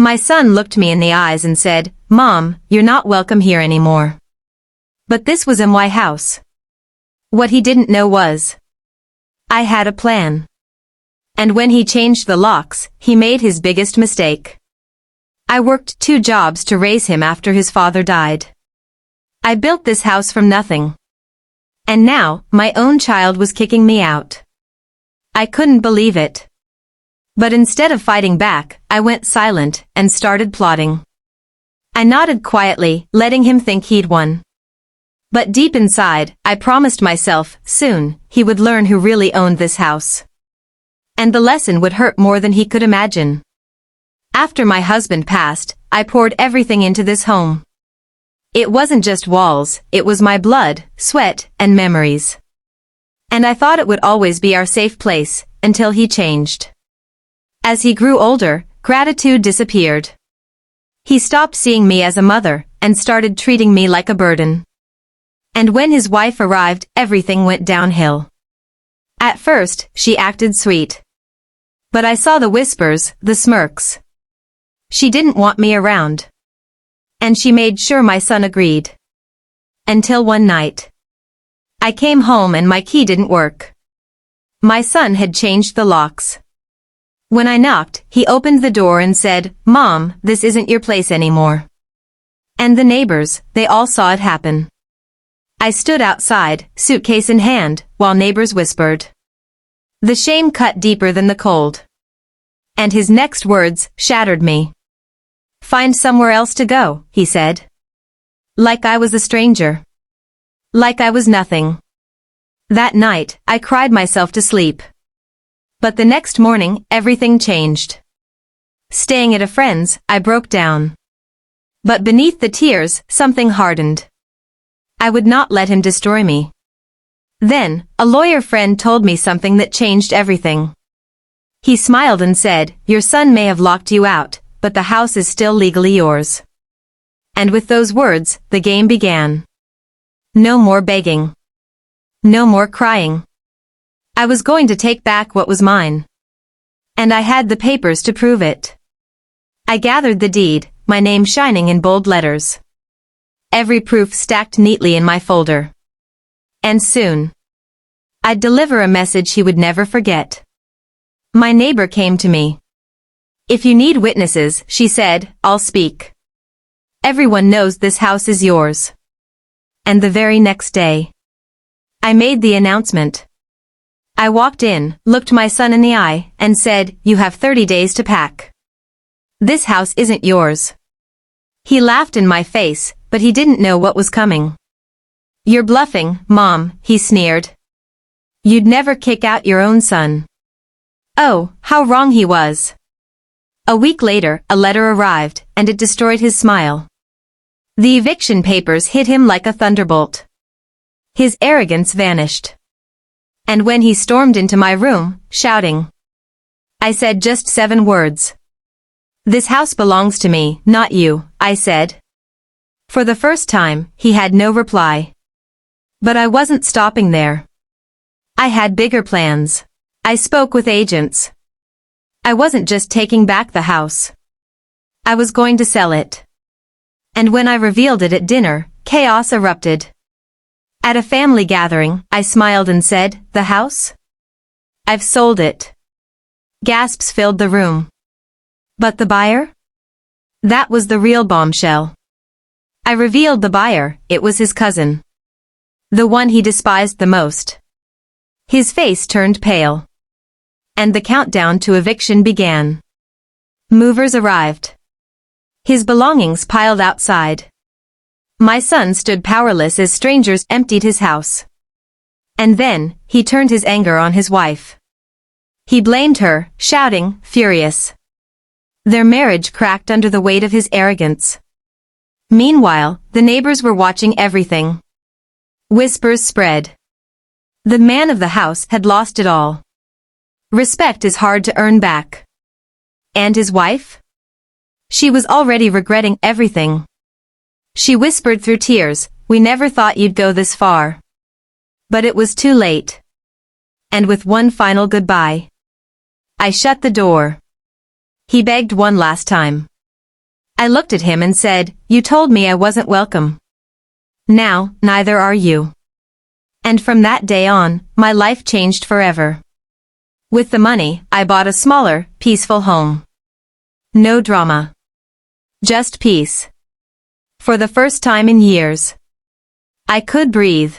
My son looked me in the eyes and said, "Mom, you're not welcome here anymore." But this was my house. What he didn't know was, I had a plan. And when he changed the locks, he made his biggest mistake. I worked 2 jobs to raise him after his father died. I built this house from nothing. And now, my own child was kicking me out. I couldn't believe it. But instead of fighting back, I went silent and started plotting. I nodded quietly, letting him think he'd won. But deep inside, I promised myself, soon, he would learn who really owned this house. And the lesson would hurt more than he could imagine. After my husband passed, I poured everything into this home. It wasn't just walls, it was my blood, sweat, and memories. And I thought it would always be our safe place, until he changed. As he grew older, gratitude disappeared. He stopped seeing me as a mother, and started treating me like a burden. And when his wife arrived, everything went downhill. At first, she acted sweet. But I saw the whispers, the smirks. She didn't want me around. And she made sure my son agreed. Until one night. I came home and my key didn't work. My son had changed the locks. When I knocked, he opened the door and said, "Mom, this isn't your place anymore." And the neighbors, they all saw it happen. I stood outside, suitcase in hand, while neighbors whispered. The shame cut deeper than the cold. And his next words shattered me. "Find somewhere else to go," he said. Like I was a stranger. Like I was nothing. That night, I cried myself to sleep. But the next morning, everything changed. Staying at a friend's, I broke down. But beneath the tears, something hardened. I would not let him destroy me. Then, a lawyer friend told me something that changed everything. He smiled and said, "Your son may have locked you out, but the house is still legally yours." And with those words, the game began. No more begging. No more crying. I was going to take back what was mine. And I had the papers to prove it. I gathered the deed, my name shining in bold letters. Every proof stacked neatly in my folder. And soon, I'd deliver a message he would never forget. My neighbor came to me. "If you need witnesses," she said, "I'll speak. Everyone knows this house is yours." And the very next day, I made the announcement. I walked in, looked my son in the eye, and said, "You have 30 days to pack. This house isn't yours." He laughed in my face, but he didn't know what was coming. "You're bluffing, Mom," he sneered. "You'd never kick out your own son." Oh, how wrong he was. A week later, a letter arrived, and it destroyed his smile. The eviction papers hit him like a thunderbolt. His arrogance vanished. And when he stormed into my room, shouting, I said just 7 words. "This house belongs to me, not you," I said. For the first time, he had no reply. But I wasn't stopping there. I had bigger plans. I spoke with agents. I wasn't just taking back the house. I was going to sell it. And when I revealed it at dinner, chaos erupted. At a family gathering, I smiled and said, "The house? I've sold it." Gasps filled the room. But the buyer? That was the real bombshell. I revealed the buyer, it was his cousin. The one he despised the most. His face turned pale. And the countdown to eviction began. Movers arrived. His belongings piled outside. My son stood powerless as strangers emptied his house. And then, he turned his anger on his wife. He blamed her, shouting, furious. Their marriage cracked under the weight of his arrogance. Meanwhile, the neighbors were watching everything. Whispers spread. The man of the house had lost it all. Respect is hard to earn back. And his wife? She was already regretting everything. She whispered through tears, "We never thought you'd go this far." But it was too late. And with one final goodbye, I shut the door. He begged one last time. I looked at him and said, "You told me I wasn't welcome. Now, neither are you." And from that day on, my life changed forever. With the money, I bought a smaller, peaceful home. No drama. Just peace. For the first time in years. I could breathe.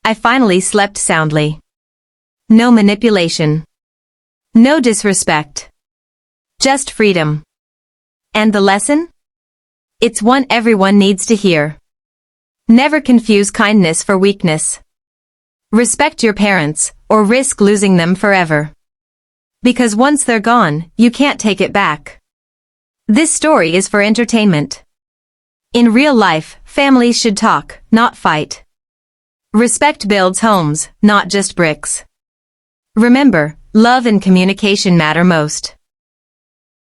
I finally slept soundly. No manipulation. No disrespect. Just freedom. And the lesson? It's one everyone needs to hear. Never confuse kindness for weakness. Respect your parents, or risk losing them forever. Because once they're gone, you can't take it back. This story is for entertainment. In real life, families should talk, not fight. Respect builds homes, not just bricks. Remember, love and communication matter most.